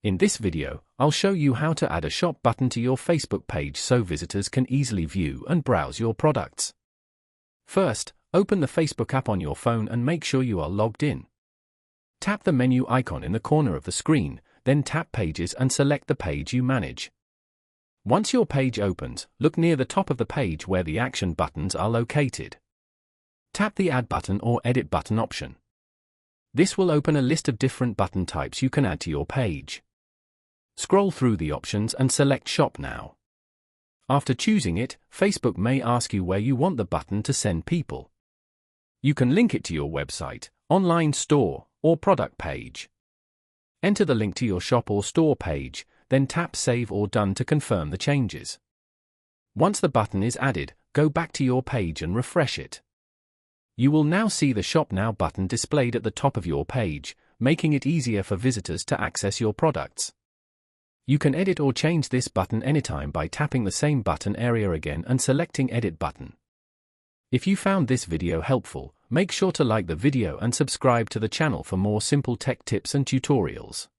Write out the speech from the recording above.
In this video, I'll show you how to add a shop button to your Facebook page so visitors can easily view and browse your products. First, open the Facebook app on your phone and make sure you are logged in. Tap the menu icon in the corner of the screen, then tap Pages and select the page you manage. Once your page opens, look near the top of the page where the action buttons are located. Tap the Add button or Edit button option. This will open a list of different button types you can add to your page. Scroll through the options and select Shop Now. After choosing it, Facebook may ask you where you want the button to send people. You can link it to your website, online store, or product page. Enter the link to your shop or store page, then tap Save or Done to confirm the changes. Once the button is added, go back to your page and refresh it. You will now see the Shop Now button displayed at the top of your page, making it easier for visitors to access your products. You can edit or change this button anytime by tapping the same button area again and selecting Edit button. If you found this video helpful, make sure to like the video and subscribe to the channel for more simple tech tips and tutorials.